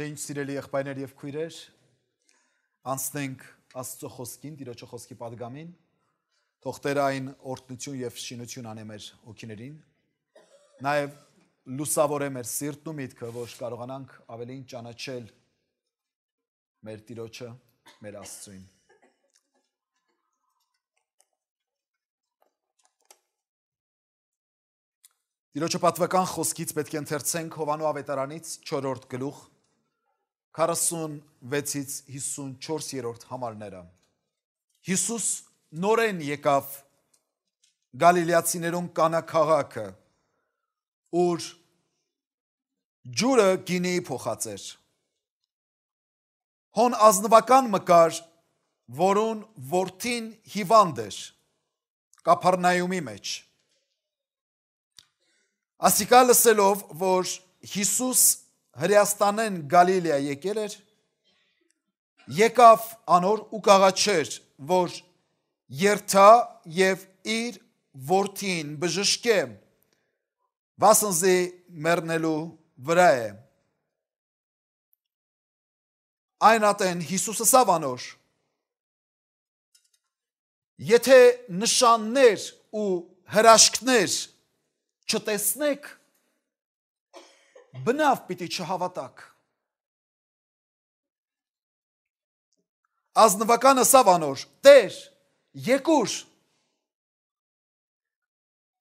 Դե ինչ սիրելի եղբայրներ եւ քույրեր, անցնենք Աստծո խոսքին, Տիրոջը խոսքի պատգամին, թող Տերը այն օրհնություն եւ շինություն անե մեր հոգիներին, նաեւ լուսավորե մեր սիրտն ու միտքը, որ կարողանանք ավելին ճանաչել մեր Տիրոջը, մեր Աստծուն։ Տիրոջը պատվական խոսքից պետք է ընթերցենք Հովանու ավետարանից 4-րդ գլուխ 46-ից 54-րդ համարները։ Հիսուս նորեն եկավ Գալիլեացիներուն Կանա քաղաքը, ուր ջուրը գինի փոխած էր։ Հոն ազնվական մկար, որուն որդին հիվանդ էր, Կափառնայումի մեջ։ Ասիկա լսելով, որ Հիսուս Հրեաստանեն Գալիլեա եկել էր, եկավ անոր ու կաղաչեր, որ երթա եւ իր որդին բժշկե, վասնզի մեռնելու վրա է։ Այն ատեն Հիսուսը ասավ անոր. Եթե նշաններ ու հրաշքներ չտեսնեք, բնավ պիտի չհավատաք։ Ազնվականը ասավ անոր. Տեր, եկուր,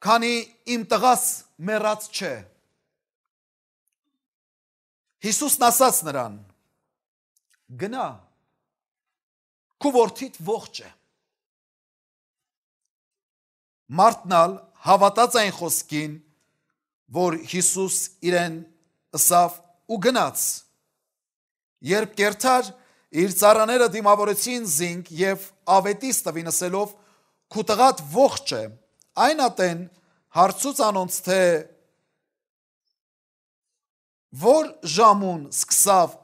քանի իմ տղաս մեռած չէ։ Հիսուսն ասաց նրան. գնա, քու որդիդ ողջ է։ Մարդնալ հավատաց այն խոսքին, որ Հիսուս իրեն ըսավ ու գնաց։ Երբ կերթար, իր ծառաները դիմավորեցին զինք եւ ավետիս տվին ասելով. քու տղադ ողջ է։ Այն ատեն հարցուց անոնց թե որ ժամուն սկսավ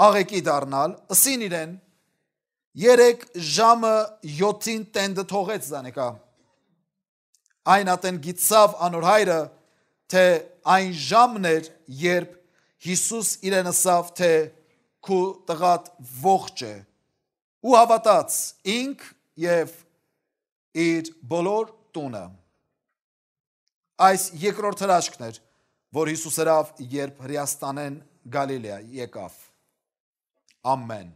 աղեկի դառնալ, ըսին իրեն 3 ժամը 7-ին տենդը թողեց զանեկա։ Այն ատեն գիտցավ անոր հայրը, թե այն ժամն էր, երբ Հիսուս իրեն ասավ, թե քու տղադ ողջ է, ու հավատաց ինք եւ իր բոլոր տունը։ Այս երկրորդ հրաշքն էր, որ Հիսուս հրավ, երբ Հրեաստանեն Գալիլեա եկավ։ Ամեն։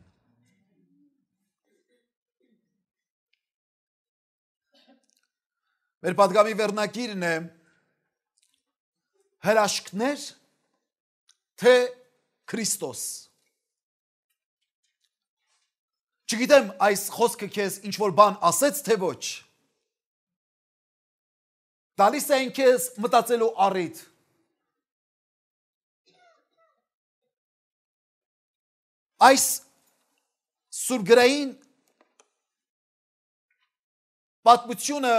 Մեր պատգամի վերնակիրն է հրաշքներ, թե Քրիստոս։ Չգիտեմ այս խոսքը քեզ ինչ որ բան ասեց, թե ոչ։ Տալիս է քեզ մտածելու առիթ։ Այս սուրբգրային պատմությունը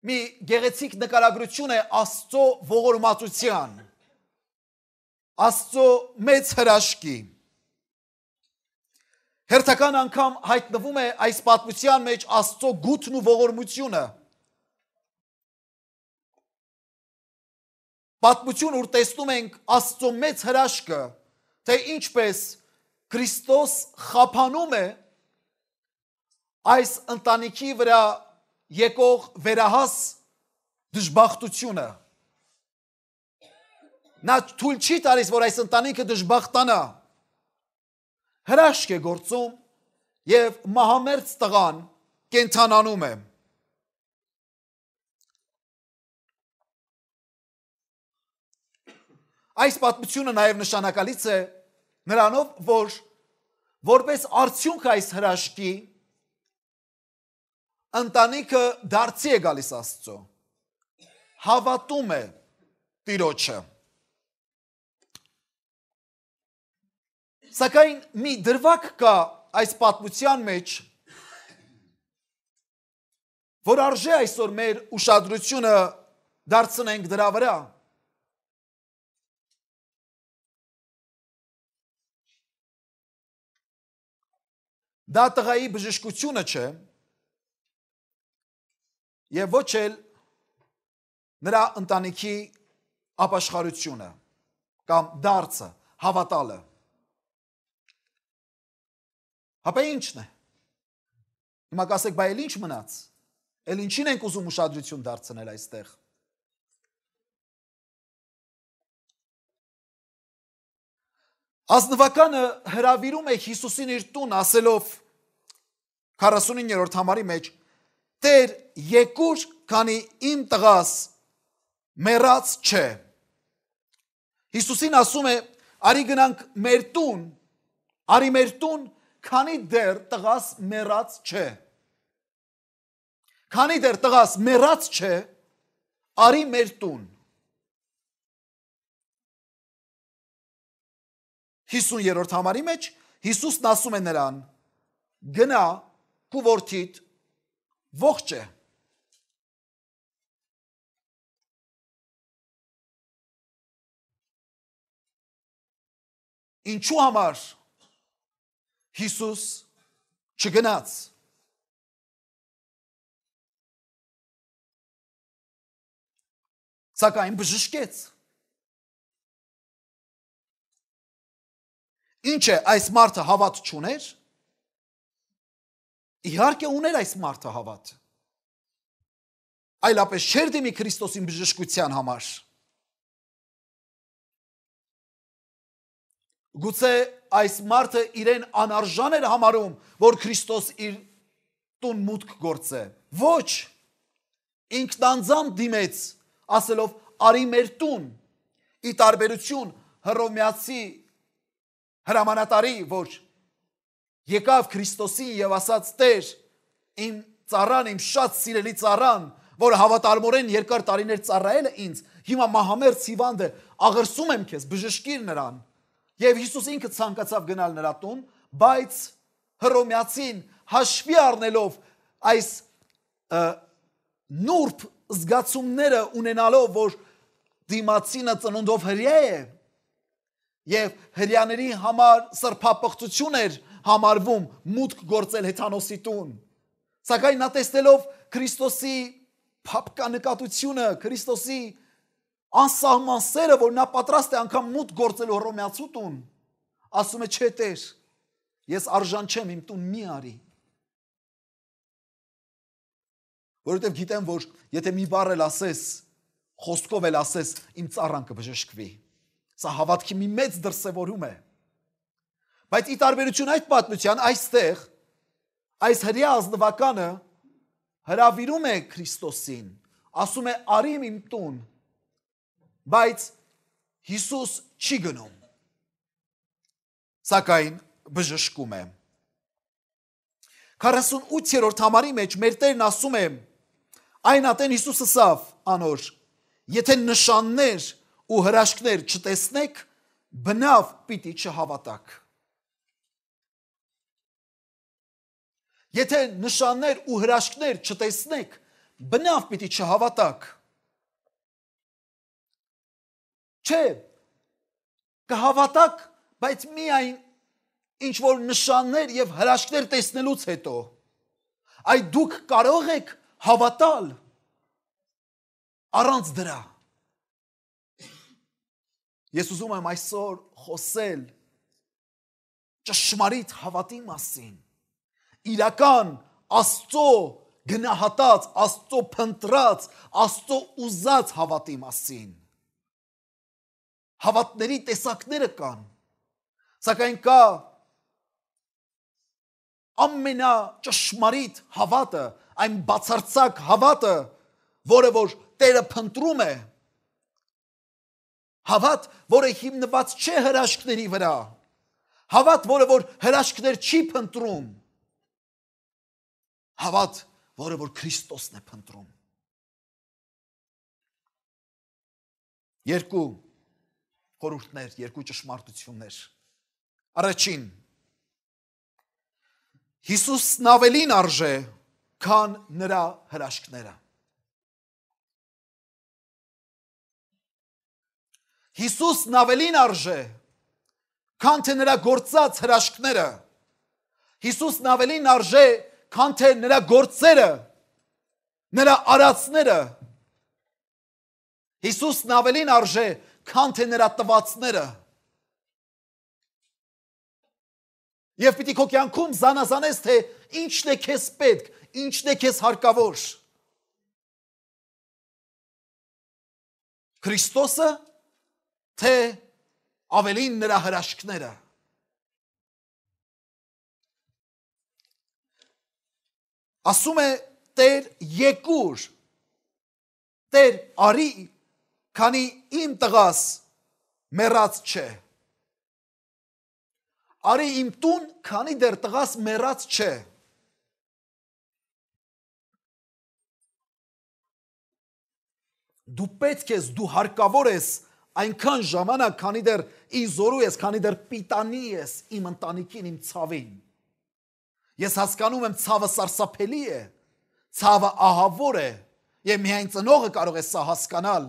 մի գեղեցիկ նկարագրություն է Աստծո ողորմածության, Աստծո մեծ հրաշքի։ Հերթական անգամ հայտնվում է այս պատմության մեջ Աստծո գութն ու ողորմությունը։ Պատմություն, ուր տեսնում ենք Աստծո մեծ հրաշքը, թե ինչպես Քրիստոս խափանում է այս ընտանիքի վրա եկող վերահաս դժբախտությունը։ Նա թույլ չի տալիս, որ այս ընտանիքը դժբախտանա։ Հրաշք է գործում եւ մահամերձ տղան կենթանանում է։ Այս պատմությունը նաեւ նշանակալից է նրանով, որ որպես արդյունք այս հրաշքի ընտանիքը դարձի է գալիս Աստծո, հավատում է Տիրոջը։ Սակայն մի դրվագ կա այս պատմության մեջ, որ արժե այսօր մեր ուշադրությունը դարձնենք դրա վրա։ Դա տղայի բժշկությունը չէ, եւ ոչ էլ նրա ընտանիքի ապաշխարությունը կամ դարձը, հավատալը։ Հապա ի՞նչն է։ Հիմա կասեք, բայ էլ ինչ մնաց։ Էլ ինչին ենք ուզում ուշադրություն դարձնել այստեղ։ Ազնվականը հրավիրում է Հիսուսին իր տուն ասելով 49-րդ համարի մեջ. Տեր, եկուր, քանի իմ տղաս մեռած չէ։ Հիսուսին ասում է, արի գնանք մեր տուն, արի մեր տուն, քանի դեռ տղաս մեռած չէ։ Քանի դեռ տղաս մեռած չէ, արի մեր տուն։ 50-րդ համարի մեջ Հիսուսն ասում է նրան. գնա քու որդիդ ողջ է։ Ինչու համար Հիսուս չգնաց։ Սակայն բժշկեց։ Ինչ է, այս մարդը հավատ չուներ։ Իհարկե ուներ այս մարդը հավատ։ Այլապես չէր դիմի Քրիստոսին բժշկության համար։ Գուցե այս մարդը իրեն անարժան էր համարում, որ Քրիստոս իր տուն մուտք գործե։ Ոչ, ինքն անձամբ դիմեց, ասելով արի մեր տուն, ի տարբերություն հռոմեացի հրամանատարի, որ եկավ Քրիստոսին եւ ասաց. Տեր, իմ ծառան, իմ շատ սիրելի ծառան, որ հավատարմորեն երկար տարիներ ծառայել է ինձ, հիմա մահամերձ հիվանդ է, աղրսում եմ քեզ, բժշկիր նրան։ Եվ Հիսուս ինքը ցանկացավ գնալ նրա տուն, բայց հռոմեացին հաշվի առնելով այս նուրբ զգացումները ունենալով, որ դիմացինը ծնունդով հրյա է եւ հրյաների համար սրբապղծություն էր համարվում մուտք գործել հեթանոսի տուն, սակայն նա տեսնելով Քրիստոսի փափկանկատությունը, Քրիստոսի անսահման սերը, որ նա պատրաստ է անգամ մուտք գործելու հռոմեացու տուն, ասում է չէ Տեր, ես արժան չեմ, իմ տուն մի արի։ Որովհետև գիտեմ, որ եթե մի բառ էլ ասես, խոսքով էլ ասես, իմ ծառան կբժշկվի։ Սա հավատքի մի մեծ դրսևորում է։ Բայց ի տարբերություն այդ պատմության, այստեղ այս հրյա ազնվականը հրավիրում է Քրիստոսին, ասում է արի իմ տուն, բայց Հիսուս չի գնում, սակայն բժշկում է։ 48-րդ համարի մեջ մեր Տերն ասում է. այն ատեն Հիսուս ասավ անոր. եթե նշաններ ու հրաշքներ չտեսնեք, բնավ պիտի չհավատաք։ Եթե նշաններ ու հրաշքներ չտեսնեք, բնավ պիտի չհավատաք։ Չէ, կհավատաք, բայց միայն ինչ որ նշաններ եւ հրաշքներ տեսնելուց հետո, այդ դուք կարող եք հավատալ առանց դրա։ Ես ուզում եմ այսօր խոսել ճշմարիտ հավատի մասին, իրական Աստծո գնահատած, Աստծո փնտրած, Աստծո ուզած հավատի մասին։ Հավատների տեսակները կան, սակայն կա ամենաճշմարիտ հավատը, այն բացարձակ հավատը, որը որ Տերը փնտրում է, հավատ, որը հիմնված չէ հրաշքների վրա, հավատ, որը որ հրաշքներ չի փնտրում, հավատ, որը որ Քրիստոսն է փնտրում։ Երկու խորհուրդներ, երկու ճշմարտություններ։ Առաջին, Հիսուսն ավելին արժե, քան նրա հրաշքները։ Հիսուսն ավելին արժե, քան թե նրա գործած հրաշքները։ Հիսուսն ավելին արժե, քան թե նրա գործերը։ նրա արածները Հիսուսն ավելին արժե, քան թե նրա տվածները։ Եվ պիտի քո կյանքում զանազանես, թե ինչն է քեզ պետք, ինչն է քեզ հարկավոր։ Քրիստոսը, թե ավելին նրա հրաշքները։ Ասում է Տեր եկուր, Տեր արի, քանի իմ տղաս մեռած չէ։ Արի իմ տուն, քանի դեռ տղաս մեռած չէ։ Դու պետք ես, դու հարկավոր ես այնքան ժամանակ, քանի դեռ ինձ զորու ես, քանի դեռ պիտանի ես իմ ընտանիքին, իմ ցավին։ Ես հասկանում եմ, ցավը սարսափելի է, ցավը ահավոր է, եւ միայն ծնողը կարող է սա հասկանալ։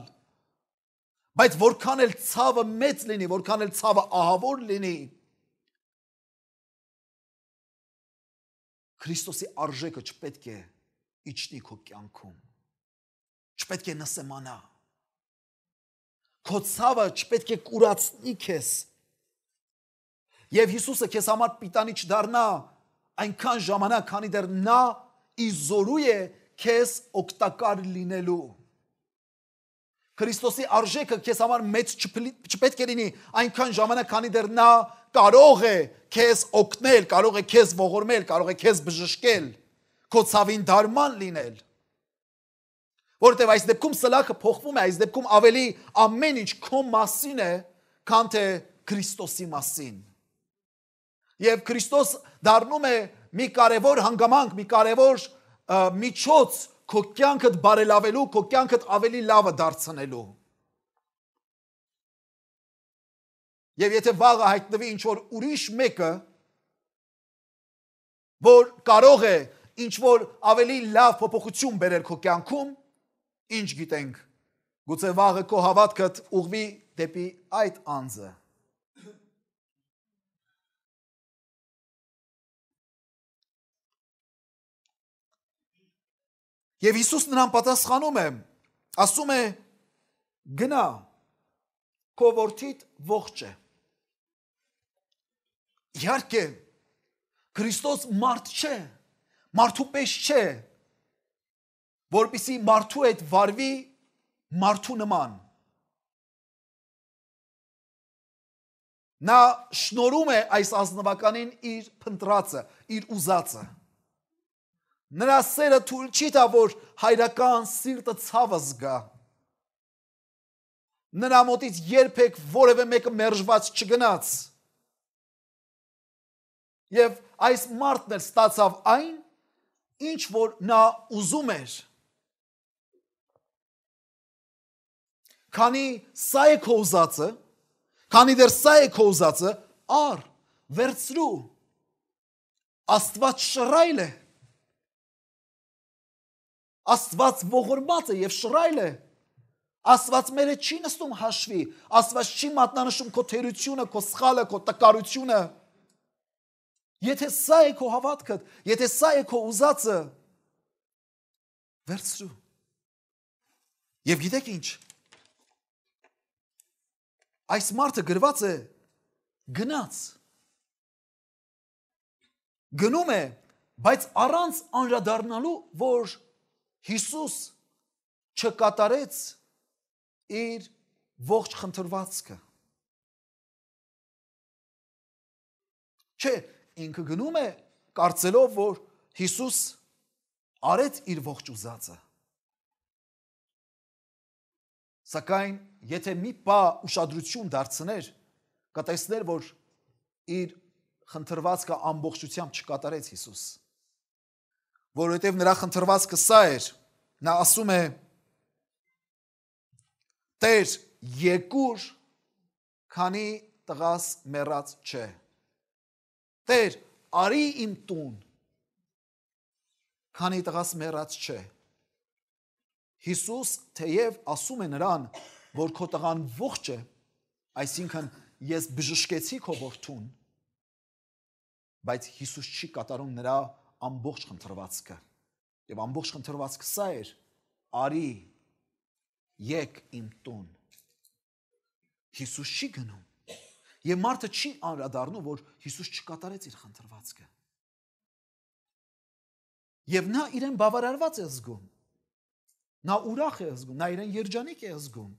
Բայց որքան էլ ցավը մեծ լինի, որքան էլ ցավը ահավոր լինի, Քրիստոսի արժեքը չպետք է իջնի քո կյանքում, չպետք է նսեմանա, քո ցավը չպետք է կուրացնի քեզ, եւ Հիսուսը քեզ համար պիտանի չդառնա այնքան ժամանակ, քանի դեռ նա իզորու է քեզ օգտակար լինելու։ Քրիստոսի արժեքը քեզ համար մեծ չպետք է լինի այնքան ժամանակ, քանի դեռ նա կարող է քեզ օգնել, կարող է քեզ ողորմել, կարող է քեզ բժշկել, քո ցավին դարման լինել։ Որովհետև այս դեպքում սլաքը փոխվում է, այս դեպքում ավելի ամեն ինչ քո մասին է, քան թե Քրիստոսի մասին։ Եվ Քրիստոս դառնում է մի կարևոր հանգամանք, մի կարևոր միջոց քո կյանքդ բարելավելու, քո կյանքդ ավելի լավը դարձնելու։ Եվ եթե վաղը հայտնվի ինչ-որ ուրիշ մեկը, որ կարող է ինչ-որ ավելի լավ փոփոխություն բերել քո կյանքում, ինչ գիտենք, գուցե վաղը քո հավատքդ ուղղվի դեպի այդ անձը։ Եվ Հիսուս նրան պատասխանում է, ասում է, գնա, քո որդիդ ողջ է։ Իհարկե, Քրիստոս մարդ չէ, մարդու պես չէ, որպեսզի մարդու հետ վարվի մարդու նման։ Նա շնորհում է այս ազնվականին իր փնտրածը, իր ուզածը։ Նրա սերը թույլ չի տա, որ հայրական սիրտը ցավը զգա։ Նրա մոտից երբեք որևէ մեկը մերժված չգնաց։ Եվ այս մարդն էլ ստացավ այն, ինչ որ նա ուզում էր։ Քանի սա է քո ուզածը, քանի դեռ սա է քո ուզածը, առ, վերցրու։ Աստված շռայլ է։ Աստված ողորմած է եւ շռայլ է։ Աստված մերը չի նստում հաշվի, Աստված չի մատնանշում քո թերությունը, քո սխալը, քո տկարությունը։ Եթե սա է քո հավատքը, եթե սա է քո ուզածը, վերցրու։ Եվ գիտեք ինչ։ Այս մարդը գրված է գնաց։ Գնում է, բայց առանց անդրադառնալու, որ Հիսուս չկատարեց իր ողջ խնդրվածքը։ Չէ, ինքը գնում է կարծելով, որ Հիսուս արեց իր ողջ ուզածը։ Սակայն եթե մի բա ուշադրություն դարձներ, կտեսներ, որ իր խնդրվածքը ամբողջությամբ չկատարեց Հիսուս։ Որովհետև նրա խնդրվածքը սա էր, նա ասում է, Տեր, եկուր, քանի տղաս մեռած չէ։ Տեր, արի իմ տուն, քանի տղաս մեռած չէ։ Հիսուս թեև ասում է նրան, որ քո տղան ողջ է, այսինքն ես բժշկեցի քո որդուն, բայց Հիսուս չի կատարում նրա ամբողջ խնդրվածքը։ Եվ ամբողջ խնդրվածքը սա էր. արի, եկ իմ տուն։ Հիսուս չի գնում։ Եվ մարդը չի անդրադառնում, որ Հիսուս չկատարեց իր խնդրվածքը։ Եվ նա իրեն բավարարված է զգում։ Նա ուրախ է զգում, նա իրեն երջանիկ է զգում,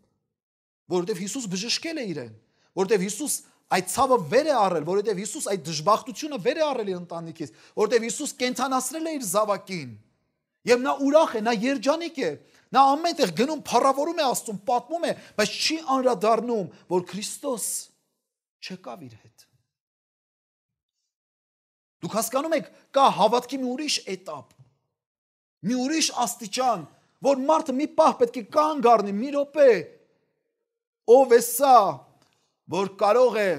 որովհետև Հիսուս բժշկել է իրեն, որովհետև Հիսուս այդ ցավը վեր է առել, որովհետև Հիսուս այդ դժբախտությունը վեր է առել իր ընտանիքից, որովհետև Հիսուս կենթանացրել է իր զավակին։ Եվ նա ուրախ է, նա երջանիկ է, նա ամեն տեղ գնում, փառավորում է Աստծուն, պատմում է, բայց չի անդրադառնում, որ Քրիստոս չեկավ իր հետ։ Դուք հասկանում եք, կա հավատքի մի ուրիշ էտապ, մի ուրիշ աստիճան, որ մարդը մի պահ պետք է կանգ առնի, մի րոպե, ով է սա, որ կարող է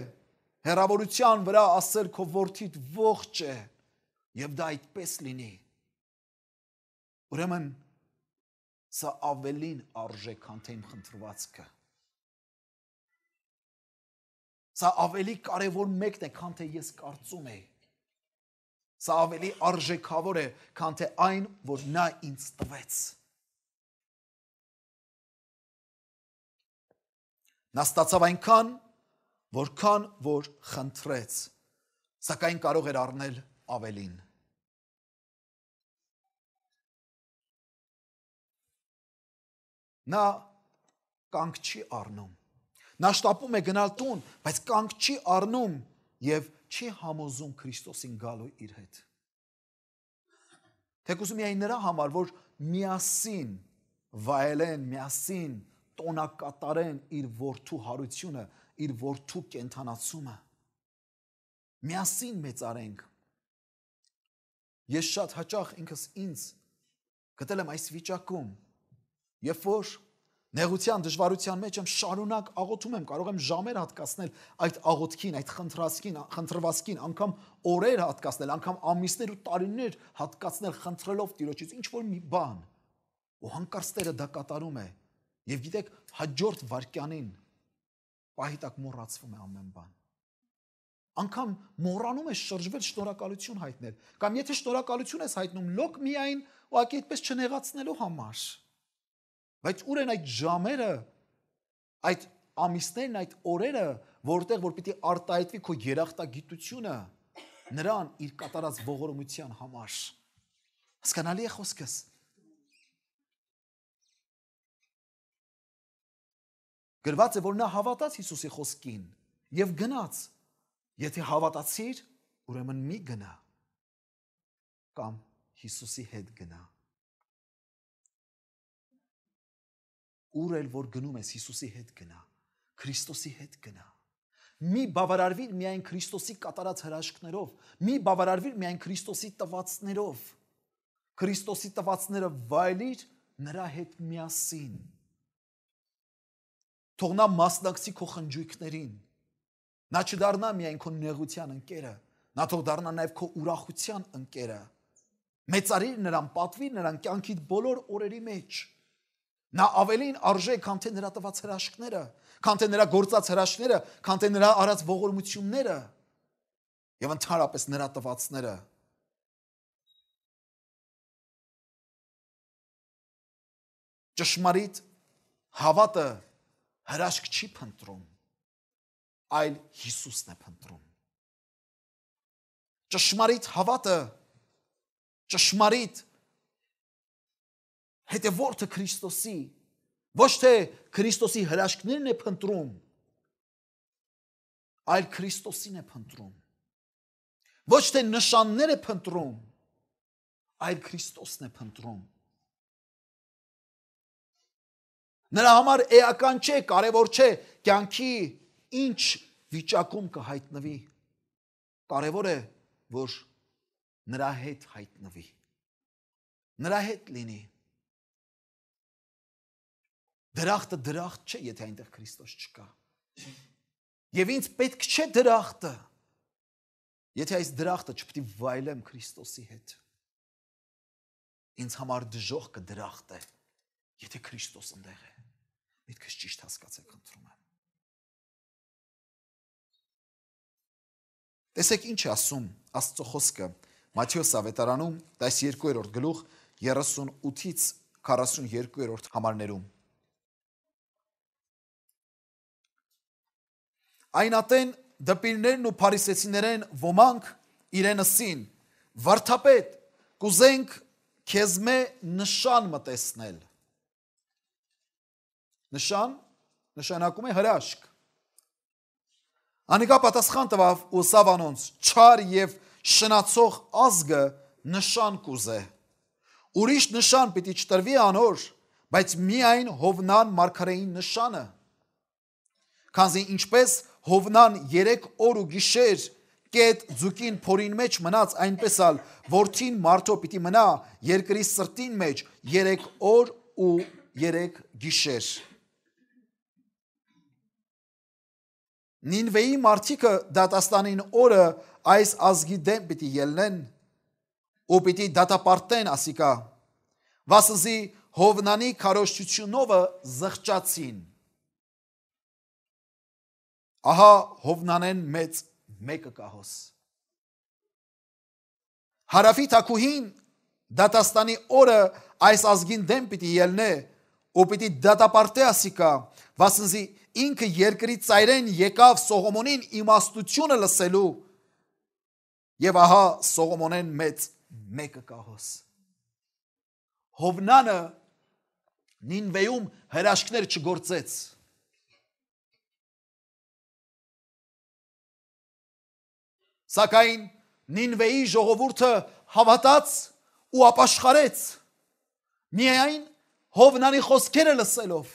հեռավորության վրա ասել քո որդիդ ողջ է, եւ դա այդպես լինի։ Ուրեմն սա ավելին արժե, քան թե իմ խնդրվածքը։ Սա ավելի կարևոր մեկն է, քան թե ես կարծում եի։ Սա ավելի արժեքավոր է, քան թե այն, որ նա ինձ տվեց։ Նա ստացավ այնքան, որքան որ խնդրեց, սակայն կարող էր առնել ավելին։ Նա կանգ չի առնում։ Նա շտապում է գնալ տուն, բայց կանգ չի առնում եւ չի համոզում Քրիստոսին գալու իր հետ։ Թեկուզ միայն նրա համար, որ միասին վայելեն, միասին տոնակատարեն իր որդու հարությունը, իր որդու կենթանացումը։ Միասին մեծարենք։ Ես շատ հաճախ ինքս ինձ գտել եմ այս վիճակում, երբ որ նեղության, դժվարության մեջ եմ, շարունակ աղոթում եմ, կարող եմ ժամեր հատկացնել այդ աղոթքին, այդ խնդրվածքին, անգամ օրեր հատկացնել, անգամ ամիսներ ու տարիներ հատկացնել խնդրելով Տիրոջից ինչ որ մի բան, ու հանկարծ Տերը դա կատարում է, եւ գիտեք, հաջորդ վայրկյանին պահի տակ մոռացվում է ամեն բան։ Անգամ մոռանում ես շրջվել շնորհակալություն հայտնել, կամ եթե շնորհակալություն ես հայտնում, լոկ միայն ուղղակի այդպես չնեղացնելու համար։ Բայց ուր են այդ ժամերը, այդ ամիսներն, այդ օրերը, որտեղ որ պիտի արտահայտվի քո երախտագիտությունը նրան իր կատարած ողորմության համար։ Հասկանալի է խոսքս։ Գրված է, որ նա հավատաց Հիսուսի խոսքին եւ գնաց։ Եթե հավատացիր, ուրեմն մի գնա կամ Հիսուսի հետ գնա։ Ուր էլ որ գնում ես, Հիսուսի հետ գնա, Քրիստոսի հետ գնա։ Մի բավարարվիր միայն Քրիստոսի կատարած հրաշքներով, մի բավարարվիր միայն Քրիստոսի տվածներով։ Քրիստոսի տվածները վայելիր նրա հետ միասին։ Թող նա մասնակցի քո խնջույքներին։ Նա չդառնա միայն քո նեղության ընկերը, նա թող դառնա նաև քո ուրախության ընկերը։ Մեծարիր նրան, պատվիր նրան կյանքիդ բոլոր օրերի մեջ։ Նա ավելին արժե, քան թե նրա տված հրաշքները, քան թե նրա գործած հրաշքները, քան թե նրա արած ողորմությունները եւ ընդհանրապես նրա տվածները։ Ճշմարիտ հավատը հրաշք չի փնտրում, այլ Հիսուսն է փնտրում։ Ճշմարիտ հավատը, ճշմարիտ հետևորդը Քրիստոսի, ոչ թե Քրիստոսի հրաշքներն է փնտրում, այլ Քրիստոսին է փնտրում։ Ոչ թե նշաններ է փնտրում, այլ Քրիստոսն է փնտրում։ Նրա համար էական չէ, կարևոր չէ, կյանքի ինչ վիճակում կհայտնվի։ Կարևոր է, որ նրա հետ հայտնվի։ Նրա հետ լինի։ Դրախտը դրախտ չէ, եթե այնտեղ Քրիստոս չկա։ Եվ ինձ պետք չէ դրախտը, եթե այս դրախտը չպետք է վայելեմ Քրիստոսի հետ։ Ինձ համար դժոխքը դրախտ է, եթե Քրիստոս ընդեղ է։ Միտքս ճիշտ հասկացեք, խնդրում եմ։ Տեսեք ինչ է ասում Աստծո խոսքը Մատթեոս ավետարանում 12-րդ գլուխ 38-ից 42-րդ համարներում։ Այն ատեն դպիրներն ու փարիսեցիներեն ոմանք իրենսին, վարդապետ, կուզենք քեզմե նշան մտեսնել։ Նշան նշանակում է հրաշք։ Անիկա պատասխան տվավ ու սավ անոնց, չար եւ շնացող ազգը նշան կուզե։ Ուրիշ նշան պիտի չտրվի անոր, բայց միայն Հովնան մարգարեին նշանը։ Քանզի ինչպես Հովնան 3 օր ու գիշեր կետ ձուկին փորին մեջ մնաց, այնպես ալ որդին մարդո պիտի մնա երկրի սրտին մեջ 3 օր ու 3 գիշեր։ Նինվեի մարդիկը դատաստանին օրը այս ազգի դեմ պիտի ելնեն ու պիտի դատապարտեն ասիկա, վասնզի Հովնանի քարոզչությունովը զղջացին։ Ահա Հովնանեն մեծ մեկը կահոս։ Հարավի թակուհին դատաստանի օրը այս ազգին դեմ պիտի ելնե ու պիտի դատապարտե ասիկա, վասնզի ինքը երկրի ծայրեն եկավ Սողոմոնին իմաստությունը լսելու եւ ահա Սողոմոնեն մեծ մեկը կահոս։ Հովնանը Նինվեում հրաշքներ չգործեց։ Սակայն Նինվեի ժողովուրդը հավատաց ու ապաշխարեց միայն Հովնանի խոսքերը լսելով։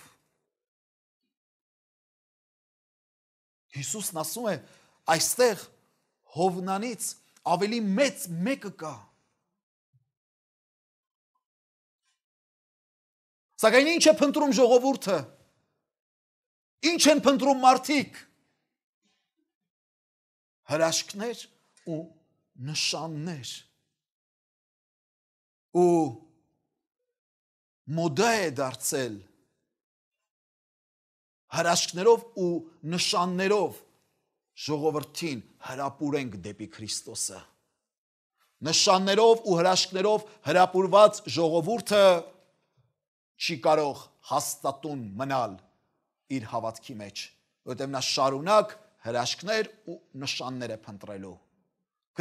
Հիսուսն ասում է, այստեղ Հովնանից ավելի մեծ մեկը կա։ Սակայն ինչ է փնտրում ժողովուրդը։ Ինչ են փնտրում մարդիկ։ Հրաշքներ ու նշաններ։ Ու մոդա է դարձել հրաշքներով ու նշաններով ժողովրդին հրապուրենք դեպի Քրիստոսը։ Նշաններով ու հրաշքներով հրապուրված ժողովուրդը չի կարող հաստատուն մնալ իր հավատքի մեջ, որտեղ նա շարունակ հրաշքներ ու նշաններ է փնտրելու։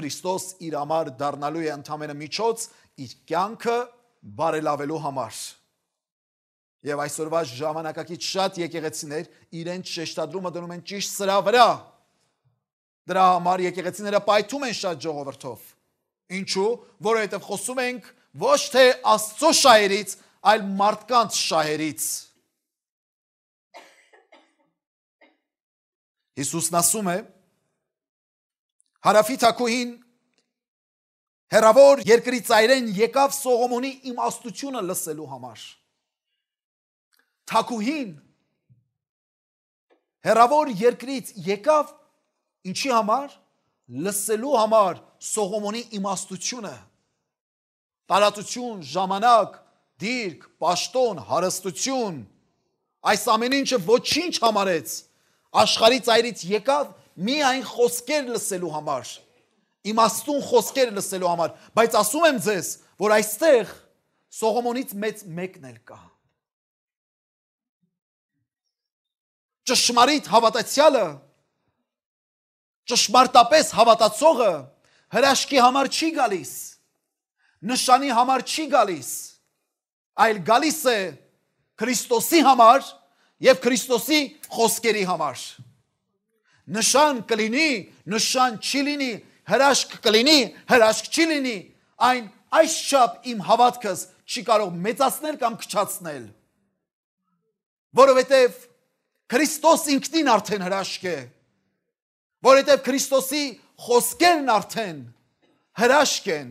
Քրիստոս իր համար դառնալու է ընդամենը միջոց իր կյանքը բարելավելու համար։ Եվ այսօրվա ժամանակակից շատ եկեղեցիներ իրենց շեշտադրումը դնում են ճիշտ սրա վրա։ Դրա համար եկեղեցիները պայթում են շատ ժողովրդով։ Ինչու? Որովհետև խոսում ենք ոչ թե Աստծո շահերից, այլ մարդկանց շահերից։ Հիսուսն ասում է, հարավի թակուհին հեռավոր երկրի ծայրեն եկավ Սողոմոնի իմաստությունը լսելու համար։ Թակուհին հեռավոր երկրից եկավ ինչի համար? Լսելու համար Սողոմոնի իմաստությունը։ Տարածություն, ժամանակ, դիրք, պաշտոն, հարստություն, այս ամեն ինչը ոչինչ համարեց։ Աշխարհի ծայրից եկավ միայն խոսքեր լսելու համար, իմաստուն խոսքեր լսելու համար, բայց ասում եմ ձեզ, որ այստեղ Սողոմոնից մեծ մեկն էլ կա։ Ճշմարիտ հավատացյալը, ճշմարտապես հավատացողը հրաշքի համար չի գալիս, նշանի համար չի գալիս, այլ գալիս է Քրիստոսի համար եւ Քրիստոսի խոսքերի համար։ Նշան կլինի, նշան չի լինի, հրաշք կլինի, հրաշք չի լինի, այն այսչափ իմ հավատքս չի կարող մեծացնել կամ քչացնել, որովհետև Քրիստոս ինքնին արդեն հրաշք է, որովհետև Քրիստոսի խոսքերն արդեն հրաշք են,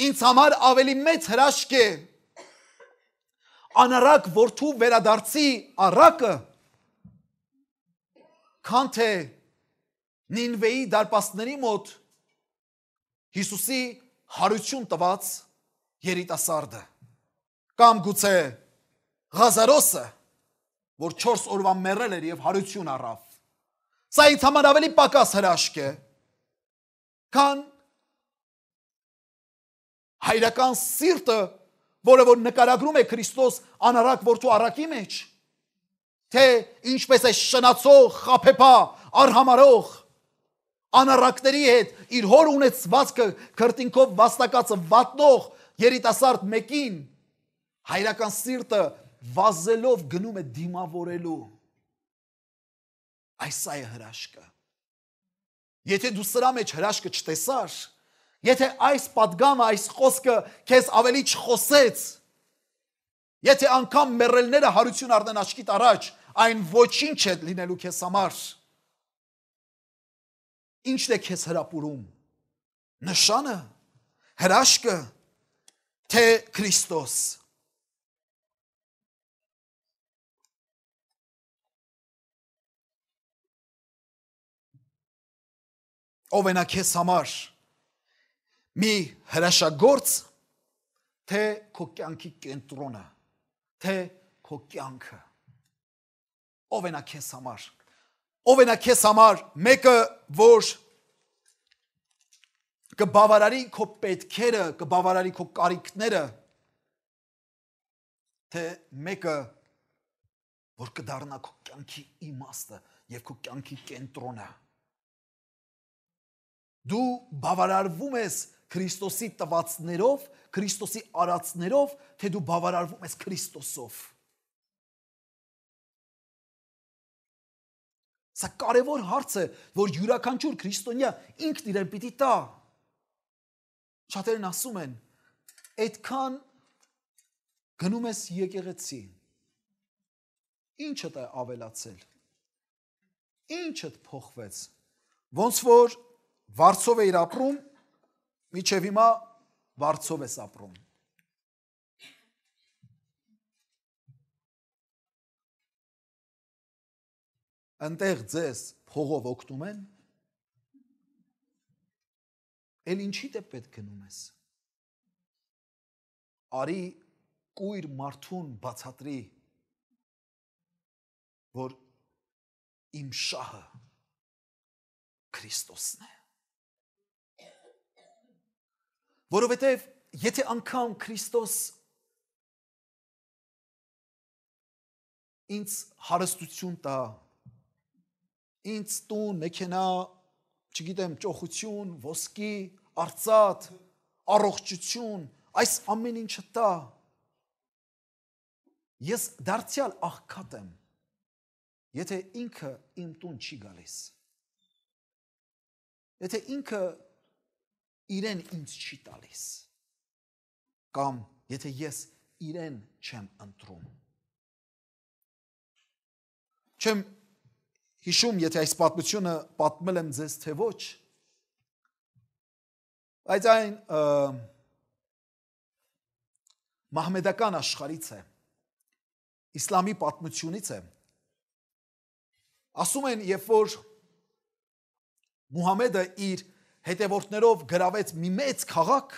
ինձ համար ավելի մեծ հրաշք է անառակ որդու վերադարձի առակը, քան թե Նինվեի դարպասների մոտ Հիսուսի հարություն տված երիտասարդը, կամ գուցե Ղազարոսը, որ 4 օրվա մեռել էր եւ հարություն առավ։ Սա ինձ համար ավելի պակաս հրաշք է, քան հայրական սիրտը որը որ նկարագրում է Քրիստոս անարակ որդու արակի մեջ, թե ինչպես է շնացող, խաբեբա, արհամարող անարակների հետ իր հոր ունեցվածքը քրտինքով վաստակածը վատնող երիտասարդ մեկին հայրական սիրտը վազելով գնում է դիմավորելու։ Այս է հրաշքը։ Եթե դու սրա մեջ հրաշքը չտեսար, եթե այս պատգամը, այս խոսքը քեզ ավելի չխոսեց, եթե անգամ մեռելները հարություն առնեն աչքիդ առաջ, այն ոչինչ է լինելու քեզ համար։ Ինչն է քեզ հրապուրում։ Նշանը, հրաշքը, թե Քրիստոս։ Ով է նա քեզ համար մի հրաշագործ, թե քո կյանքի կենտրոնը, թե քո կյանքը։ Ով է նա քեզ համար։ Ով է նա քեզ համար մեկը, որ կբավարարի քո պետքերը, կբավարարի քո կարիքները, թե մեկը, որ կդառնա քո կյանքի իմաստը եւ քո կյանքի կենտրոնը։ Դու բավարարվում ես Քրիստոսի տվածներով, Քրիստոսի արածներով, թե դու բավարարվում ես Քրիստոսով։ Սա կարևոր հարց է, որ յուրաքանչյուր քրիստոնյա ինքն իրեն պիտի տա։ Շատերն ասում են, այդքան գնում ես եկեղեցի, ինչդ է ավելացել, ինչդ փոխվեց, ոնց որ վարձով էիր ապրում, միջև հիմա վարձով ես ապրում։ Ընտեղ ձեզ փողով օգնում են, էլ ինչիդ է պետք գնում ես։ Արի կույր մարդուն բացատրի, որ իմ շահը Քրիստոսն է։ Որովհետև եթե անգամ Քրիստոս ինձ հարստություն տա, ինձ տուն, մեքենա, չգիտեմ, ճոխություն, ոսկի, արծաթ, առողջություն, այս ամեն ինչը տա, ես դարձյալ աղքատ եմ, եթե ինքը իմ տուն չի գալիս, եթե ինքը իրեն ինձ չի տալիս, կամ եթե ես իրեն չեմ ընտրում։ Չեմ հիշում, եթե այս պատմությունը պատմել եմ ձեզ, թե ոչ, բայց այն մահմեդական աշխարհից է, իսլամի պատմությունից է։ Ասում են, երբ որ Մուհամեդը իր հետևորդներով գրավեց մի մեծ քաղաք,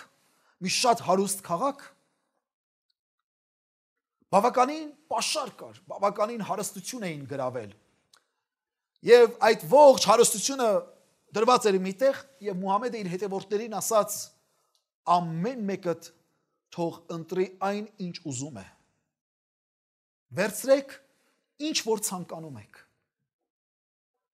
մի շատ հարուստ քաղաք, բավականին պաշար կար, բավականին հարստություն էին գրավել։ Եվ այդ ողջ հարստությունը դրված էր մի տեղ, եւ Մուհամեդը իր հետևորդներին ասաց. ամեն մեկդ թող ընտրի այն, ինչ ուզում է։ Վերցրեք ինչ որ ցանկանում եք։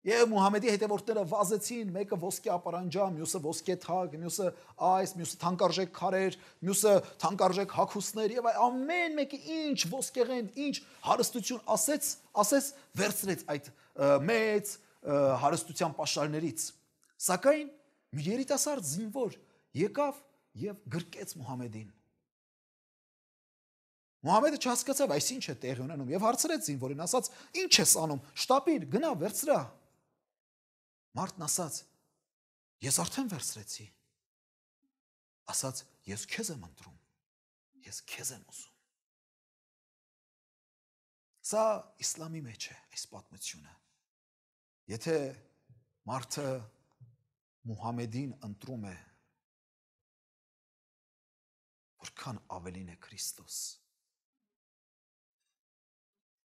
Եվ Մուհամեդի հետևորդները վազեցին, մեկը ոսկե ապարանջամ, մյուսը ոսկե թագ, մյուսը այս, մյուսը թանկարժեք քարեր, մյուսը թանկարժեք հագուստներ, եւ ամեն մեկը ինչ ոսկեղեն, ինչ հարստություն ասեց, վերցրեց այդ մեծ հարստության պաշարներից։ Սակայն մի երիտասարդ զինվոր եկավ եւ գրկեց Մուհամեդին։ Մուհամեդը չհասկացավ, այս ինչ է տեղի ունենում, եւ հարցրեց զինվորին, ասաց. ինչ ես անում, շտապիր, գնա, վերցրա։ Մարդն ասաց. ես արդեն վերցրեցի։ Ասաց. ես քեզ եմ ընտրում, ես քեզ եմ ուզում։ Սա իսլամի մեջ է այս պատմությունը։ Եթե մարդը Մուհամեդին ընտրում է, որքան ավելին է Քրիստոս։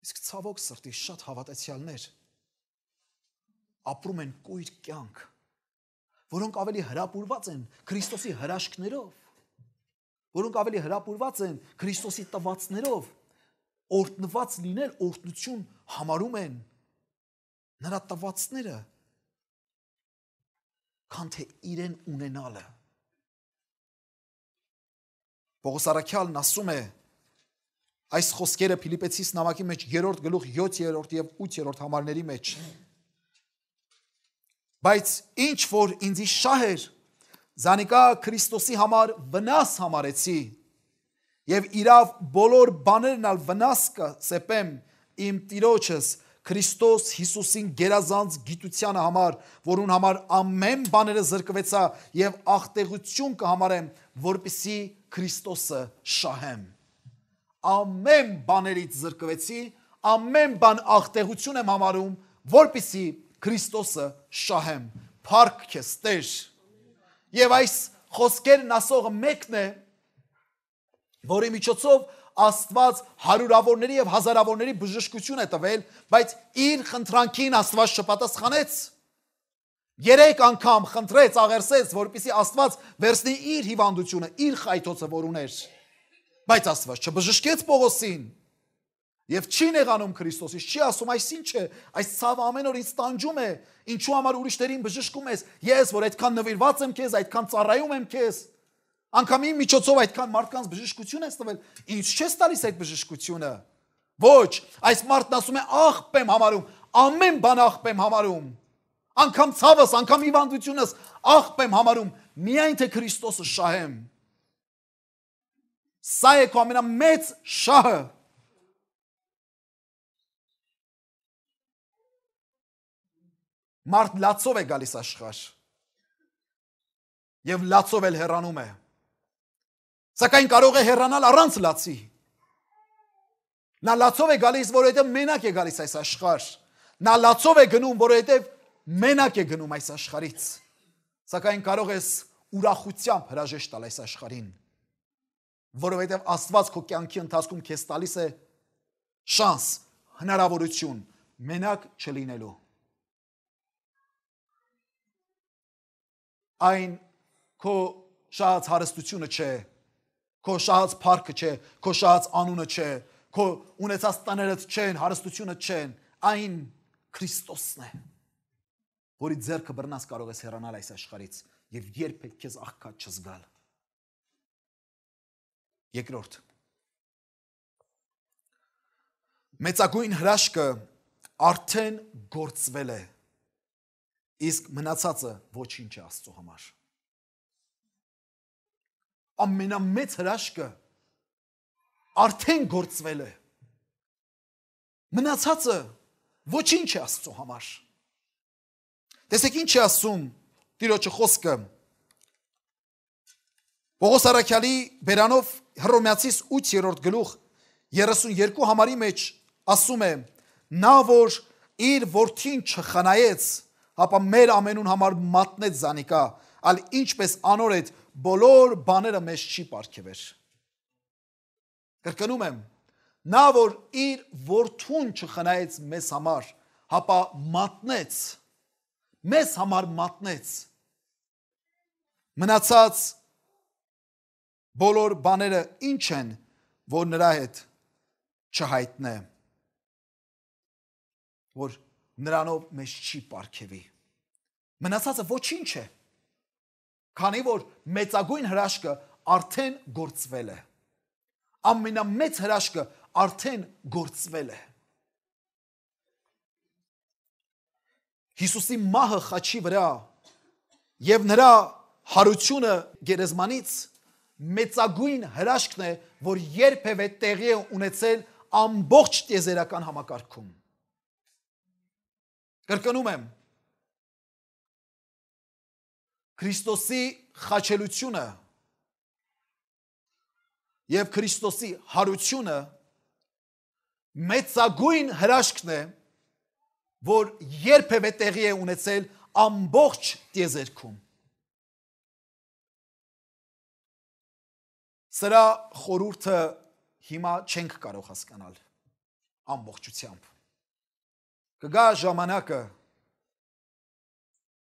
Իսկ ցավոք սրտի շատ հավատացյալներ ապրում են կույր կյանք, որոնք ավելի հրապուրված են Քրիստոսի հրաշքներով, որոնք ավելի հրապուրված են Քրիստոսի տվածներով, օրհնված լինել, օրհնություն համարում են նրա տվածները, քան թե իրեն ունենալը։ Պողոս առաքյալն ասում է այս խոսքերը Փիլիպպեցիս նամակի մեջ 3-րդ գլուխ 7-րդ եւ 8-րդ համարների մեջ։ Բայց ինչ որ ինձի շահ էր, զանիկա Քրիստոսի համար վնաս համարեցի եւ իրավ բոլոր բաներն ալ վնաս կսեպեմ իմ Տիրոջս Քրիստոս Հիսուսին գերազանց գիտությանը համար, որուն համար ամեն բաները զրկվեցա եւ աղտեղություն կհամարեմ, որպեսի Քրիստոսը շահեմ։ Ամեն բաներից զրկվեցի, ամեն բան աղտեղություն եմ համարում, որպեսի Քրիստոսը շահեմ։ Փառք քեզ Տեր։ Եվ այս խոսքերն ասողը մեկն է, որի միջոցով Աստված հարյուրավորների եւ հազարավորների բժշկություն է տվել, բայց իր խնդրանքին Աստված չպատասխանեց։ 3 անգամ խնդրեց, աղերսեց, որպեսզի Աստված վերցնի իր հիվանդությունը, իր խայթոցը, որ ուներ։ Բայց Աստված չբժշկեց Պողոսին եւ չի նեղանում Քրիստոսից, չի ասում, այս ինչ է, այս ցավը ամեն օր ինձ տանջում է, ինչու համար ուրիշներին բժշկում ես, ես որ այդքան նվիրված եմ քեզ, այդքան ծառայում եմ քեզ, անգամ իմ միջոցով այդքան մարդկանց բժշկություն ես տվել, ինչ չես տալիս այդ բժշկությունը։ Ոչ, այս մարդն ասում է աղբ եմ համարում, ամեն բան աղբ եմ համարում, անգամ ցավս, անգամ հիվանդությունս աղբ եմ համարում, միայն թե Քրիստոսը շահեմ։ Սա է քո ամենամեծ շահը։ Մարդ լացով է գալիս աշխարհ եւ լացով էլ հեռանում է, սակայն կարող է հեռանալ առանց լացի։ Նա լացով է գալիս, որովհետեւ մենակ է գալիս այս աշխարհ, նա լացով է գնում, որովհետեւ մենակ է գնում այս աշխարհից, սակայն կարող ես ուրախությամբ հրաժեշտ տալ այս աշխարհին, որովհետեւ Աստված քո կյանքի ընթացքում քեզ տալիս է շանս, հնարավորություն մենակ չլինելու։ Այն քո շահած հարստությունը չէ, քո շահած փառքը չէ, քո շահած անունը չէ, քո ունեցած տներդ չեն, հարստությունը չեն, այն Քրիստոսն է, որի ձեռքը բռնած կարող ես հեռանալ այս աշխարհից եւ երբեք քեզ աղքատ չզգալ։ Երկրորդ, մեծագույն հրաշքը արդեն գործվել է, իսկ մնացածը ոչինչ է Աստծո համար։ Ամենամեծ հրաշքը արդեն գործվել է, մնացածը ոչինչ է Աստծո համար։ Տեսեք ինչ է ասում Տիրոջը խոսքը Պողոս առաքյալի բերանով Հռոմեացիս 8-րդ գլուխ 32 համարի մեջ ասում է. նա որ իր որդին չխնայեց, ապա մեր ամենուն համար մատնեց զանիկա, ալ ինչպես անոր այդ բոլոր բաները մեզ չի պարգևեր։ Կրկնում եմ, նա որ իր որդուն չխնայեց մեզ համար, ապա մատնեց, մեզ համար մատնեց, մնացած բոլոր բաները ինչ են, որ նրա հետ չհայտնե, որ նրանով մեզ չի պարգևի։ Մնացածը ոչինչ է, քանի որ մեծագույն հրաշքը արդեն գործվել է, ամենամեծ հրաշքը արդեն գործվել է։ Հիսուսի մահը խաչի վրա եւ նրա հարությունը գերեզմանից մեծագույն հրաշքն է, որ երբևէ տեղի է ունեցել ամբողջ տիեզերական համակարգում։ Կրկնում եմ, Քրիստոսի խաչելությունը եւ Քրիստոսի հարությունը մեծագույն հրաշքն է, որ երբևէ տեղի է ունեցել ամբողջ տիեզերքում։ Սրա խորհուրդը հիմա չենք կարող հասկանալ ամբողջությամբ։ Կգա ժամանակը,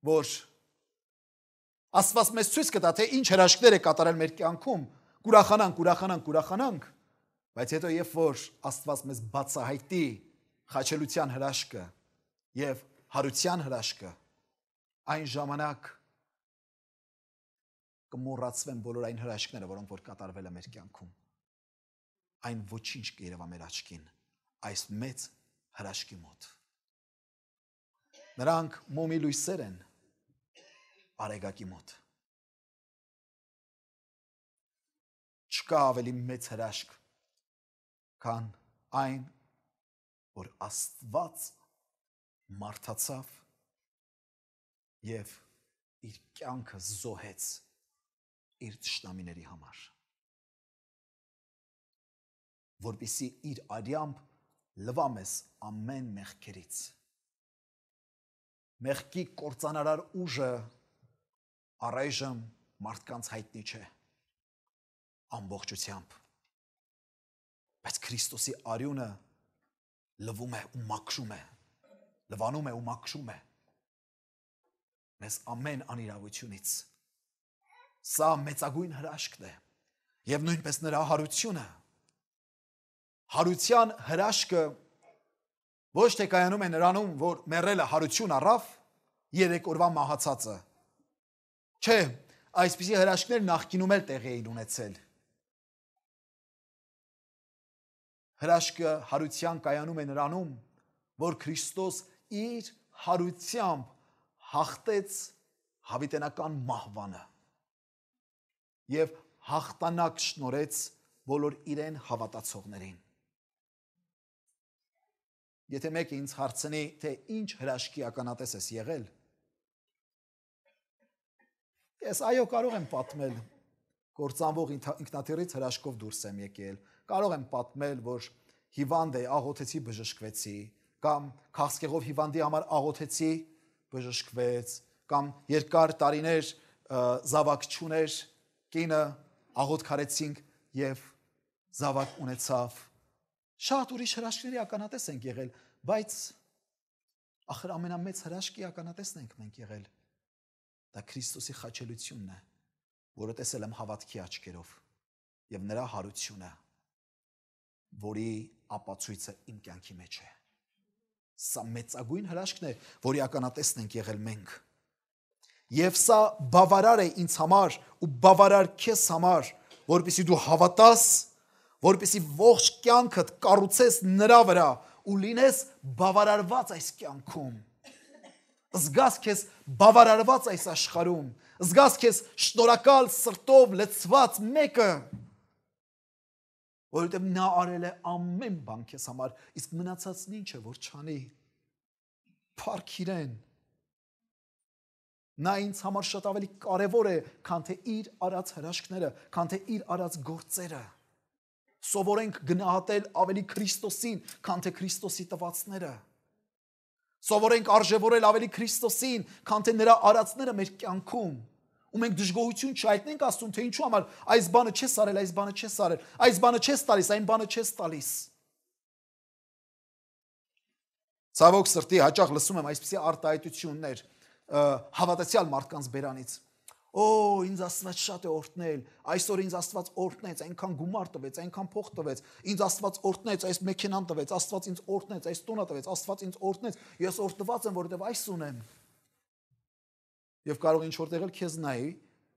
որ Աստված մեզ ցույց կտա, թե ինչ հրաշքներ է կատարել մեր կյանքում, կուրախանանք, բայց հետո երբ որ Աստված մեզ բացահայտի խաչելության հրաշքը եւ հարության հրաշքը, այն ժամանակ կմոռացվեն բոլոր այն հրաշքները, որոնք որ կատարվել է մեր կյանքում։ Այն ոչինչ կերևա մեր աչքին այս մեծ հրաշքի մոտ։ Նրանք մոմի լույսեր են արեգակի մոտ։ Չկա ավելի մեծ հրաշք, քան այն, որ Աստված մարդացավ եւ իր կյանքը զոհեց իր թշնամիների համար, որպեսզի իր արյամբ լվա մեզ ամեն մեղքերից։ Մեղքի կործանարար ուժը առայժմ մարդկանց հայտնի չէ ամբողջությամբ, բայց Քրիստոսի արյունը լվում է ու մաքրում է, լվանում է ու մաքրում է մեզ ամեն անիրավությունից։ Սա մեծագույն հրաշքն է եւ նույնպես նրա հարությունը։ Հարության հրաշքը ոչ թե կայանում է նրանում, որ մեռելը հարություն առավ, 3 օրվա մահացածը։ Չէ, այսպիսի հրաշքներ նախկինում էլ տեղի էին ունեցել։ Հրաշքը հարության կայանում է նրանում, որ Քրիստոս իր հարությամբ հաղթեց հավիտենական մահվանը եւ հաղթանակ շնորհեց բոլոր իրեն հավատացողներին։ Եթե մեկը ինձ հարցնի, թե ինչ հրաշքի ականատես ես եղել, ես այո կարող եմ պատմել, կործանվող ինքնաթիռից հրաշքով դուրս եմ եկել, կարող եմ պատմել, որ հիվանդ է, աղոթեցի, բժշկվեցի, կամ քաղցկեղով հիվանդի համար աղոթեցի, բժշկվեց, կամ երկար տարիներ զավակ չուներ, կինը աղոթք արեցինք եւ զավակ ունեցավ։ Շատ ուրիշ հրաշքների ականատես ենք եղել, բայց ախր ամենամեծ հրաշքի ականատեսն ենք մենք եղել։ Դա Քրիստոսի խաչելությունն է, որը տեսել եմ հավատքի աչքերով եւ նրա հարությունը, որի ապացույցը իմ կյանքի մեջ է։ Սա մեծագույն հրաշքն է, որի ականատեսն ենք եղել մենք։ Եվ սա բավարար է ինձ համար ու բավարար քեզ համար, որպեսզի դու հավատաս, որպեսզի ողջ կյանքդ կառուցես նրա վրա ու լինես բավարարված այս կյանքում։ Զգաս քեզ բավարարված այս աշխարհում, զգաս քեզ շնորհակալ սրտով լցված մեկը, որովհետև նա արել է ամեն բան քեզ համար, իսկ մնացածն ինչ է, որ չանի։ Փառք իրեն։ Նա ինձ համար շատ ավելի կարևոր է, քան թե իր արած հրաշքները, քան թե իր արած գործերը։ Սովորենք գնահատել ավելի Քրիստոսին, քան թե Քրիստոսի տվածները։ Սովորենք արժևորել ավելի Քրիստոսին, քան թե նրա արածները մեր կյանքում։ Ու մենք դժգոհություն չհայտնենք Աստծուն, թե ինչու համար այս բանը չես արել, այս բանը չես արել, այս բանը չես տալիս, այն բանը չես տալիս։ Ցավոք սրտի հաճախ լսում եմ այսպիսի արտահայտություններ հավատացյալ մարդկանց բերանից։ Օ, ինձ Աստված շատ է օրհնել, այսօր ինձ Աստված օրհնեց, այնքան գումար տվեց, այնքան փող տվեց, ինձ Աստված օրհնեց, այս մեքենան տվեց, Աստված ինձ օրհնեց, այս տունը տվեց, Աստված ինձ օրհնեց, ես օրհնված եմ, որովհետև այս ունեմ։ Եվ կարող ինչ որտեղ էլ քեզ նայի,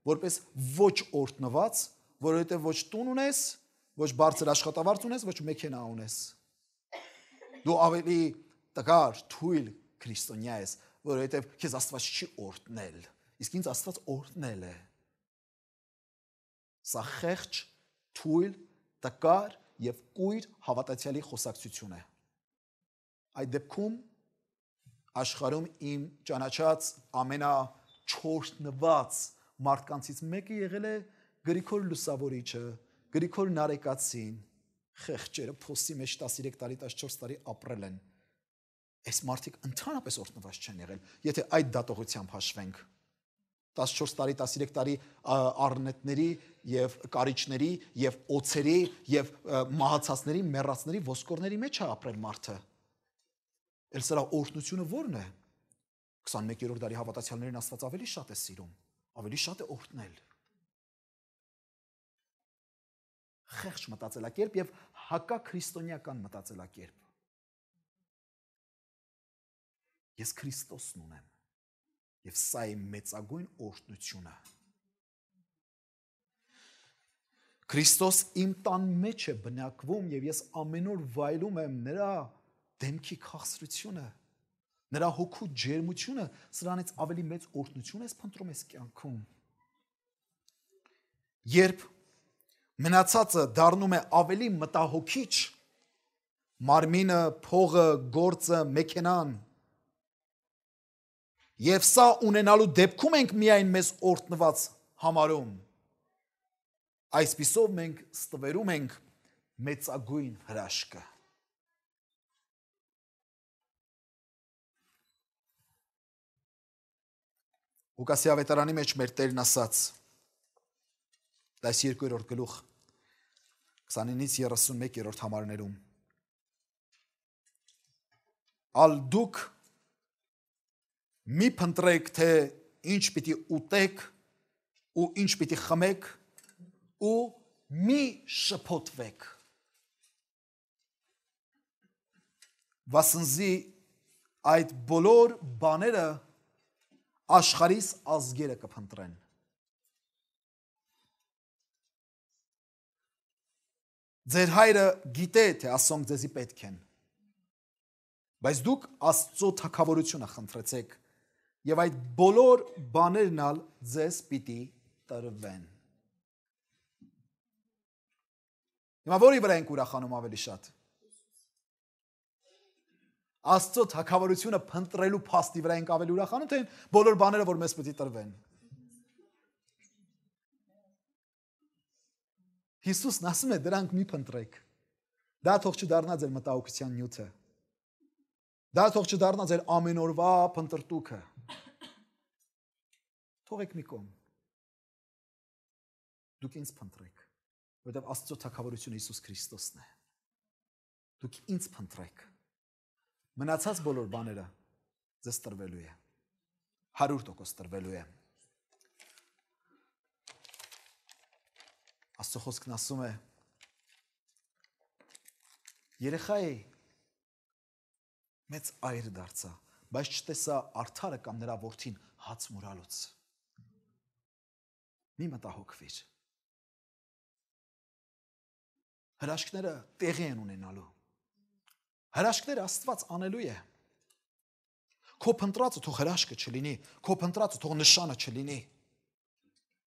որպես ոչ օրհնված, որովհետև ոչ տուն ունես, ոչ բարձր աշխատավարձ ունես, ոչ մեքենա ունես։ Դու ավելի տգար, թույլ քրիստոնյա ես, որովհետև քեզ Աստված չի օրհնել, իսկ ինձ Աստված օրհնել է։ Սա խեղճ, թույլ, տկար եւ կույր հավատացյալի խոսակցություն է։ Այդ դեպքում աշխարհում իմ ճանաչած ամենաչորտնված մարդկանցից մեկը եղել է Գրիգոր Լուսավորիչը, Գրիգոր Նարեկացին, խեղճերը փոսի մեջ 13 տարի, 14 տարի ապրել են։ Այս մարդիկ ընդհանրապես օրհնված չեն եղել, եթե այդ դատողությամբ հաշվենք։ 14 տարի, 13 տարի առնետների եւ կարիճների եւ օծերի եւ մահացածների, մեռածների ոսկորների մեջ է ապրել մարդը։ Էլ սրա օրհնությունը ո՞րն է։ 21-րդ դարի հավատացյալներին Աստված ավելի շատ է սիրում, ավելի շատ է օրհնել։ խեղճ մտածելակերպ եւ հակաքրիստոնեական մտածելակերպ։ Ես Քրիստոսն ունեմ եւ սա է մեծագույն օրհնությունը։ Քրիստոս իմ տան մեջ է բնակվում եւ ես ամեն օր վայելում եմ նրա դեմքի քաղցրությունը, նրա հոգու ջերմությունը, սրանից ավելի մեծ օրհնություն ես փնտրում ես կյանքում։ Երբ մնացածը դառնում է ավելի մտահոգիչ, մարմինը, փողը, գործը, մեքենան, եւ սա ունենալու դեպքում ենք միայն մեզ օրհնված համարում, այսպիսով մենք ստվերում ենք մեծագույն հրաշքը։ Ղուկասի ավետարանի մեջ մեր Տերն ասաց, 12-րդ գլուխ 29-ից 31-րդ համարներում. Ալ դուք մի փնտրեք, թե ինչ պիտի ուտեք ու ինչ պիտի խմեք ու մի շփոթվեք, վասնզի այդ բոլոր բաները աշխարհիս ազգերը կփնտրեն։ Ձեր հայրը գիտե, թե ասոնք ձեզի պետք են, բայց դուք Աստծո թագավորությունը խնդրեցեք եւ այդ բոլոր բաներն ալ ձեզ պիտի տրվեն։ Հիմա որի վրա ենք ուրախանում ավելի շատ։ Աստծո թագավորությունը փնտրելու փաստի վրա ենք ավելի ուրախանում, թե բոլոր բաները, որ մեզ պետք է տրվեն։ Հիսուսն ասում է, դրանք մի փնտրեք։ Դա թող չդառնա ձեր մտահոգության նյութը։ Դա թող չդառնա ձեր ամեն օրվա փնտրտուքը։ Թողեք մի կողմ։ Դուք ինձ փնտրեք, որովհետև Աստծո թագավորությունը Հիսուս Քրիստոսն է։ Դուք ինձ փնտրեք։ Մնացած բոլոր բաները ձեզ տրվելու է, 100% տրվելու է։ Աստծո խոսքն ասում է, երեխայի մեծ այր դարձա, բայց չտեսա արդարը կամ նրա որդին հաց մուրալուց։ Մի մտահոգվիր։ Հրաշքները տեղի են ունենալու։ Հրաշքները Աստված անելու է։ Քո փնտրածը թող հրաշքը չլինի, քո փնտրածը թող նշանը չլինի։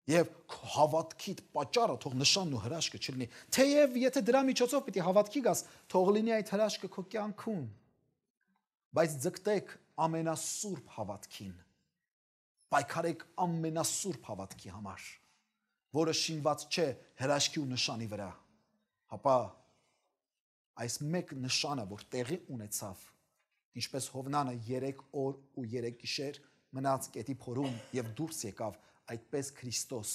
Եվ քո հավատքիդ պատճառը թող նշանն ու հրաշքը չլինի։ Թեև եթե դրա միջոցով պիտի հավատքի գաս, թող լինի այդ հրաշքը քո կյանքում։ Բայց ձգտեք ամենասուրբ հավատքին։ Պայքարեք ամենասուրբ հավատքի համար, որը շինված չէ հրաշքի ու նշանի վրա, հապա այս մեկ նշանը, որ տեղի ունեցավ, ինչպես Հովնանը 3 օր ու 3 գիշեր մնաց կետի փորում եւ դուրս եկավ, այդպես Քրիստոս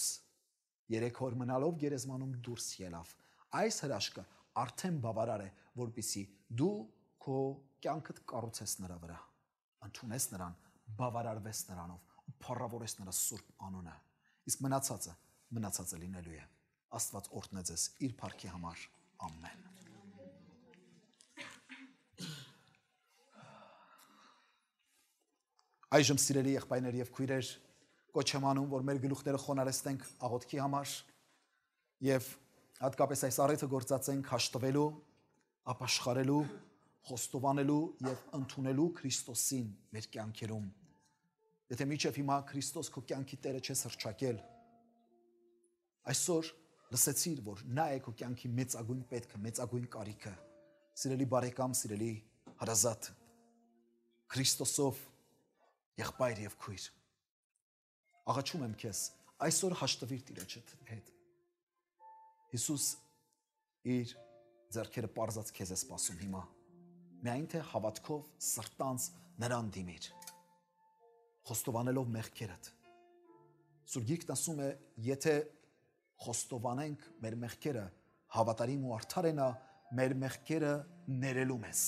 3 օր մնալով գերեզմանում դուրս ելավ։ Այս հրաշքը արդեն բավարար է, որպեսզի դու քո կյանքդ կառուցես նրա վրա, ընդունես նրան, բավարարվես նրանով ու փառավորես նրա սուրբ անունը։ Իսկ մնացածը լինելու է։ Աստված օրհնե ձեզ իր փառքի համար։ Ամեն։ Այժմ սիրելի եղբայրներ եւ քույրեր, կոչ եմ անում, որ մեր գլուխները խոնարհեցնենք աղոթքի համար եւ հատկապես այս առիթը գործածենք հաշտվելու, ապաշխարելու, խոստովանելու եւ ընդունելու Քրիստոսին մեր կյանքերում։ Եթե մինչեւ հիմա Քրիստոս քո կյանքի Տերը չես հռչակել, այսօր լսեցիր, որ նա է քո կյանքի մեծագույն պետքը, մեծագույն կարիքը։ Սիրելի բարեկամ, սիրելի հարազատ, Քրիստոսով եղբայր եւ քույր, աղաչում եմ քեզ, այսօր հաշտվիր Տիրոջդ հետ։ Հիսուս իր ձեռքերը պարզած քեզ է սպասում հիմա։ Միայն թե հավատքով սրտանց նրան դիմիր, խոստովանելով մեղքերդ։ Սուրբ Գիրքն ասում է, եթե խոստովանենք մեր մեղքերը, հավատարիմ ու արդար է նա մեր մեղքերը ներելու մեզ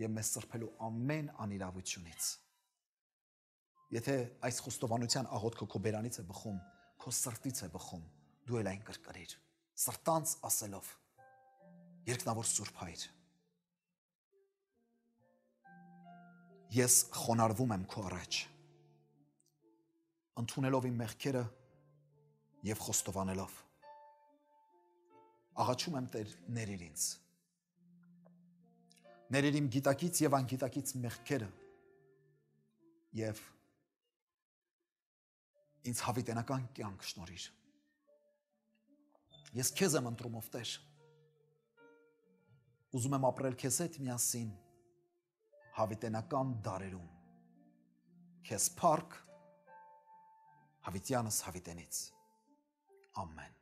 եւ մեզ սրբելու ամեն անիրավությունից։ Եթե այս խոստովանության աղոթքը քո բերանից է բխում, քո սրտից է բխում, դու էլ այն կրկրիր։ սրտանց ասելով. երկնավոր Սուրբ Հայր, ես խոնարհվում եմ քո առաջ, ընդունելով իմ մեղքերը եւ խոստովանելով. աղաչում եմ Տեր, ներիր ինձ, ներիր իմ գիտակից եւ անգիտակից մեղքերը եւ ինձ հավիտենական կյանք շնորհիր։ Ես քեզ եմ ընտրում, ով Տեր, ուզում եմ ապրել քեզ հետ միասին հավիտենական դարերում, քեզ փառք հավիտյանս հավիտենից, ամեն։